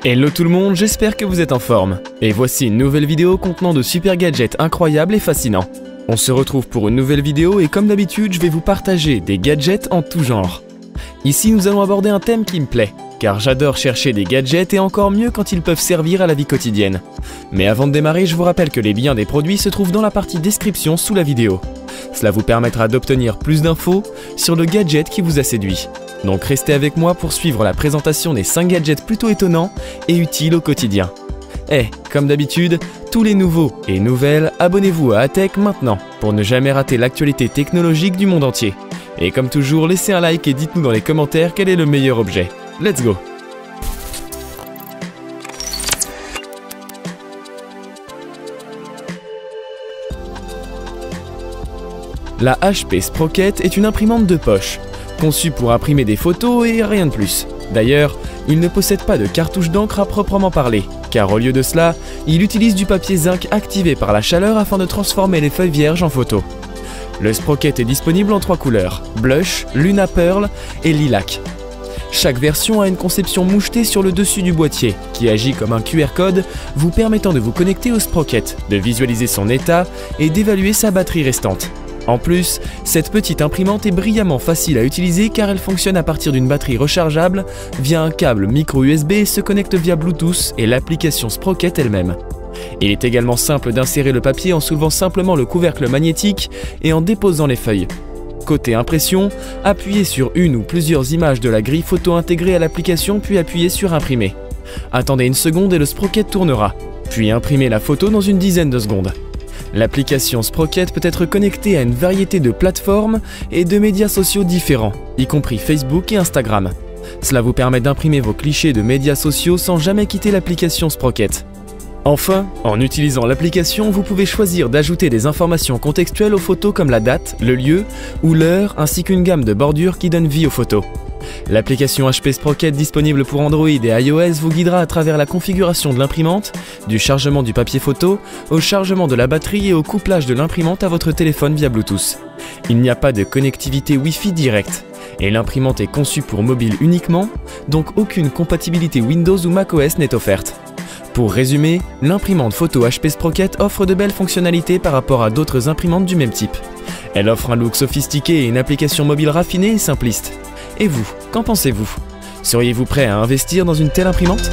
Hello tout le monde, j'espère que vous êtes en forme. Et voici une nouvelle vidéo contenant de super gadgets incroyables et fascinants. On se retrouve pour une nouvelle vidéo et comme d'habitude, je vais vous partager des gadgets en tout genre. Ici, nous allons aborder un thème qui me plaît, car j'adore chercher des gadgets et encore mieux quand ils peuvent servir à la vie quotidienne. Mais avant de démarrer, je vous rappelle que les liens des produits se trouvent dans la partie description sous la vidéo. Cela vous permettra d'obtenir plus d'infos sur le gadget qui vous a séduit. Donc restez avec moi pour suivre la présentation des 5 gadgets plutôt étonnants et utiles au quotidien. Et, comme d'habitude, tous les nouveaux et nouvelles, abonnez-vous à Atech maintenant pour ne jamais rater l'actualité technologique du monde entier. Et comme toujours, laissez un like et dites-nous dans les commentaires quel est le meilleur objet. Let's go! La HP Sprocket est une imprimante de poche, conçue pour imprimer des photos et rien de plus. D'ailleurs, il ne possède pas de cartouche d'encre à proprement parler, car au lieu de cela, il utilise du papier zinc activé par la chaleur afin de transformer les feuilles vierges en photos. Le Sprocket est disponible en 3 couleurs, Blush, Luna Pearl et Lilac. Chaque version a une conception mouchetée sur le dessus du boîtier, qui agit comme un QR code, vous permettant de vous connecter au Sprocket, de visualiser son état et d'évaluer sa batterie restante. En plus, cette petite imprimante est brillamment facile à utiliser car elle fonctionne à partir d'une batterie rechargeable via un câble micro USB et se connecte via Bluetooth et l'application Sprocket elle-même. Il est également simple d'insérer le papier en soulevant simplement le couvercle magnétique et en déposant les feuilles. Côté impression, appuyez sur une ou plusieurs images de la grille photo intégrée à l'application puis appuyez sur Imprimer. Attendez une seconde et le Sprocket tournera, puis imprimez la photo dans une dizaine de secondes. L'application Sprocket peut être connectée à une variété de plateformes et de médias sociaux différents, y compris Facebook et Instagram. Cela vous permet d'imprimer vos clichés de médias sociaux sans jamais quitter l'application Sprocket. Enfin, en utilisant l'application, vous pouvez choisir d'ajouter des informations contextuelles aux photos comme la date, le lieu ou l'heure, ainsi qu'une gamme de bordures qui donne vie aux photos. L'application HP Sprocket disponible pour Android et iOS vous guidera à travers la configuration de l'imprimante, du chargement du papier photo, au chargement de la batterie et au couplage de l'imprimante à votre téléphone via Bluetooth. Il n'y a pas de connectivité Wi-Fi directe, et l'imprimante est conçue pour mobile uniquement, donc aucune compatibilité Windows ou macOS n'est offerte. Pour résumer, l'imprimante photo HP Sprocket offre de belles fonctionnalités par rapport à d'autres imprimantes du même type. Elle offre un look sophistiqué et une application mobile raffinée et simpliste. Et vous, qu'en pensez-vous? Seriez-vous prêt à investir dans une telle imprimante?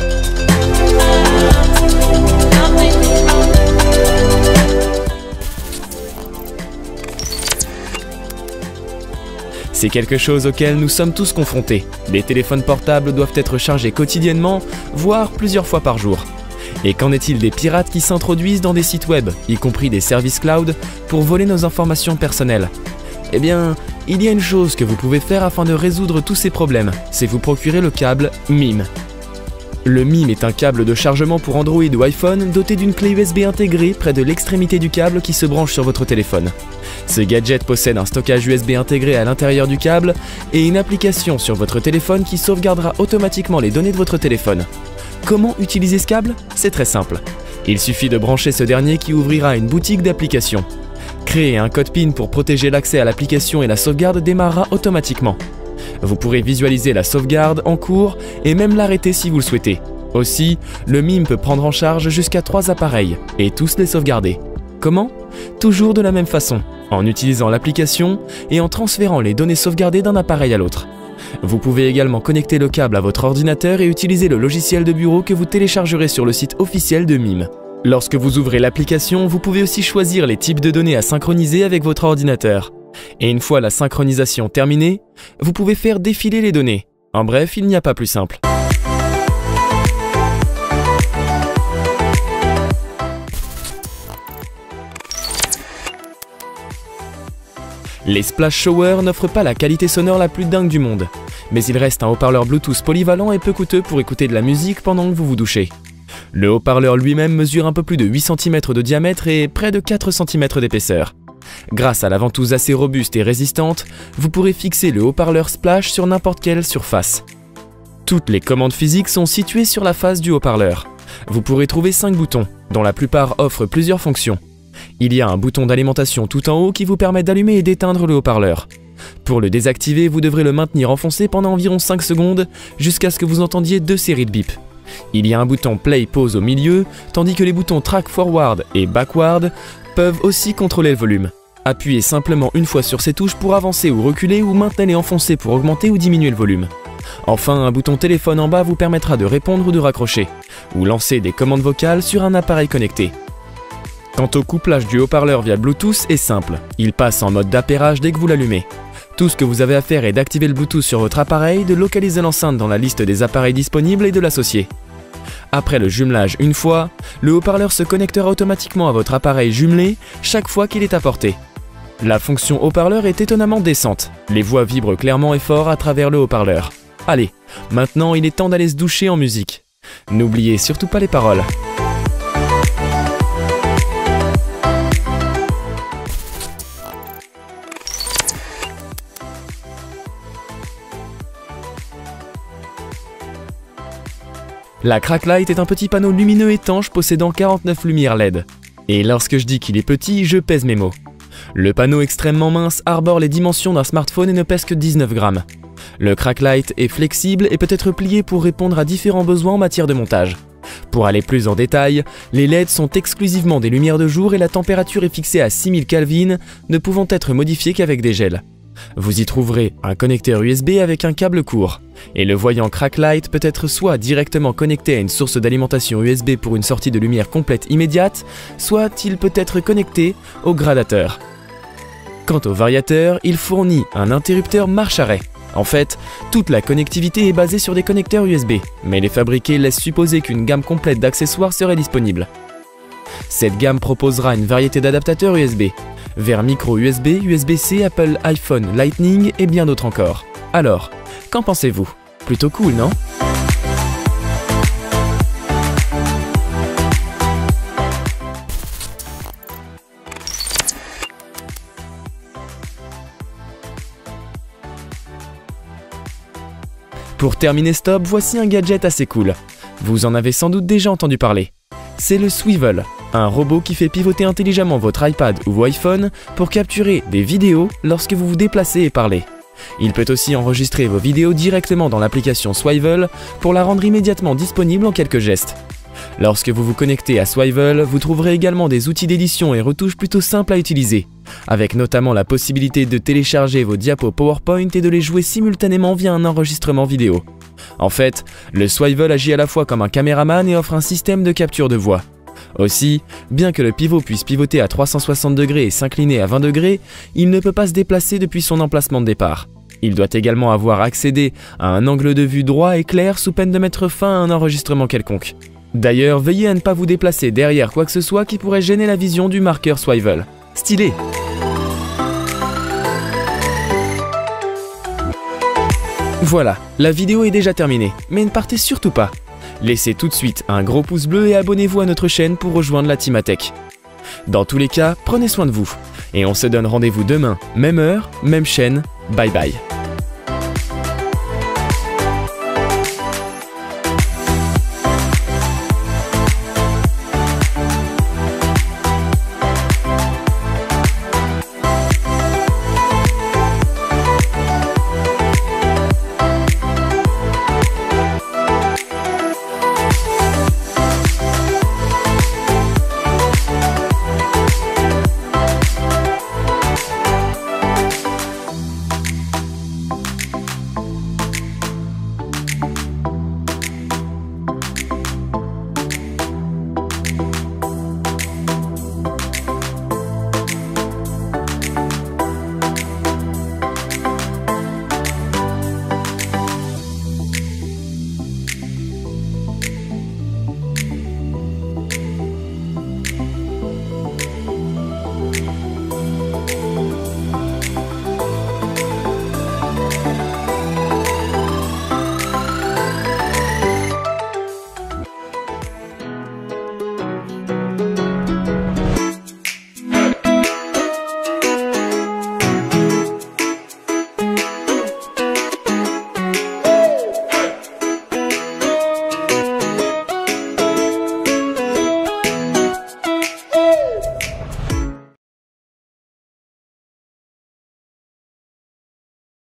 C'est quelque chose auquel nous sommes tous confrontés. Les téléphones portables doivent être chargés quotidiennement, voire plusieurs fois par jour. Et qu'en est-il des pirates qui s'introduisent dans des sites web, y compris des services cloud, pour voler nos informations personnelles? Eh bien, il y a une chose que vous pouvez faire afin de résoudre tous ces problèmes, c'est vous procurer le câble MIM. Le MIM est un câble de chargement pour Android ou iPhone doté d'une clé USB intégrée près de l'extrémité du câble qui se branche sur votre téléphone. Ce gadget possède un stockage USB intégré à l'intérieur du câble et une application sur votre téléphone qui sauvegardera automatiquement les données de votre téléphone. Comment utiliser ce câble? C'est très simple. Il suffit de brancher ce dernier qui ouvrira une boutique d'applications. Créer un code PIN pour protéger l'accès à l'application et la sauvegarde démarrera automatiquement. Vous pourrez visualiser la sauvegarde en cours et même l'arrêter si vous le souhaitez. Aussi, le MIM peut prendre en charge jusqu'à 3 appareils et tous les sauvegarder. Comment? Toujours de la même façon, en utilisant l'application et en transférant les données sauvegardées d'un appareil à l'autre. Vous pouvez également connecter le câble à votre ordinateur et utiliser le logiciel de bureau que vous téléchargerez sur le site officiel de MIM. Lorsque vous ouvrez l'application, vous pouvez aussi choisir les types de données à synchroniser avec votre ordinateur. Et une fois la synchronisation terminée, vous pouvez faire défiler les données. En bref, il n'y a pas plus simple. Les Splash Showers n'offrent pas la qualité sonore la plus dingue du monde, mais il reste un haut-parleur Bluetooth polyvalent et peu coûteux pour écouter de la musique pendant que vous vous douchez. Le haut-parleur lui-même mesure un peu plus de 8 cm de diamètre et près de 4 cm d'épaisseur. Grâce à la ventouse assez robuste et résistante, vous pourrez fixer le haut-parleur Splash sur n'importe quelle surface. Toutes les commandes physiques sont situées sur la face du haut-parleur. Vous pourrez trouver 5 boutons, dont la plupart offrent plusieurs fonctions. Il y a un bouton d'alimentation tout en haut qui vous permet d'allumer et d'éteindre le haut-parleur. Pour le désactiver, vous devrez le maintenir enfoncé pendant environ 5 secondes jusqu'à ce que vous entendiez 2 séries de bips. Il y a un bouton Play Pause au milieu, tandis que les boutons Track Forward et Backward peuvent aussi contrôler le volume. Appuyez simplement une fois sur ces touches pour avancer ou reculer ou maintenez et enfoncez pour augmenter ou diminuer le volume. Enfin, un bouton téléphone en bas vous permettra de répondre ou de raccrocher, ou lancer des commandes vocales sur un appareil connecté. Quant au couplage du haut-parleur via Bluetooth est simple, il passe en mode d'appairage dès que vous l'allumez. Tout ce que vous avez à faire est d'activer le Bluetooth sur votre appareil, de localiser l'enceinte dans la liste des appareils disponibles et de l'associer. Après le jumelage une fois, le haut-parleur se connectera automatiquement à votre appareil jumelé chaque fois qu'il est à portée. La fonction haut-parleur est étonnamment décente, les voix vibrent clairement et fort à travers le haut-parleur. Allez, maintenant il est temps d'aller se doucher en musique. N'oubliez surtout pas les paroles. La Cracklight est un petit panneau lumineux étanche possédant 49 lumières LED. Et lorsque je dis qu'il est petit, je pèse mes mots. Le panneau extrêmement mince arbore les dimensions d'un smartphone et ne pèse que 19 grammes. Le Cracklight est flexible et peut être plié pour répondre à différents besoins en matière de montage. Pour aller plus en détail, les LED sont exclusivement des lumières de jour et la température est fixée à 6000 Kelvin, ne pouvant être modifiée qu'avec des gels. Vous y trouverez un connecteur USB avec un câble court. Et le voyant Cracklight peut être soit directement connecté à une source d'alimentation USB pour une sortie de lumière complète immédiate, soit il peut être connecté au gradateur. Quant au variateur, il fournit un interrupteur marche-arrêt. En fait, toute la connectivité est basée sur des connecteurs USB, mais les fabriqués laissent supposer qu'une gamme complète d'accessoires serait disponible. Cette gamme proposera une variété d'adaptateurs USB, vers micro USB, USB-C, Apple iPhone Lightning et bien d'autres encore. Alors, qu'en pensez-vous? Plutôt cool, non? Pour terminer stop, voici un gadget assez cool. Vous en avez sans doute déjà entendu parler. C'est le Swivel, un robot qui fait pivoter intelligemment votre iPad ou vos iPhones pour capturer des vidéos lorsque vous vous déplacez et parlez. Il peut aussi enregistrer vos vidéos directement dans l'application Swivel pour la rendre immédiatement disponible en quelques gestes. Lorsque vous vous connectez à Swivel, vous trouverez également des outils d'édition et retouches plutôt simples à utiliser, avec notamment la possibilité de télécharger vos diapos PowerPoint et de les jouer simultanément via un enregistrement vidéo. En fait, le Swivel agit à la fois comme un caméraman et offre un système de capture de voix. Aussi, bien que le pivot puisse pivoter à 360 degrés et s'incliner à 20 degrés, il ne peut pas se déplacer depuis son emplacement de départ. Il doit également avoir accédé à un angle de vue droit et clair sous peine de mettre fin à un enregistrement quelconque. D'ailleurs, veillez à ne pas vous déplacer derrière quoi que ce soit qui pourrait gêner la vision du marqueur Swivel. Stylé! Voilà, la vidéo est déjà terminée, mais ne partez surtout pas. Laissez tout de suite un gros pouce bleu et abonnez-vous à notre chaîne pour rejoindre la Team Atech. Dans tous les cas, prenez soin de vous. Et on se donne rendez-vous demain, même heure, même chaîne. Bye bye.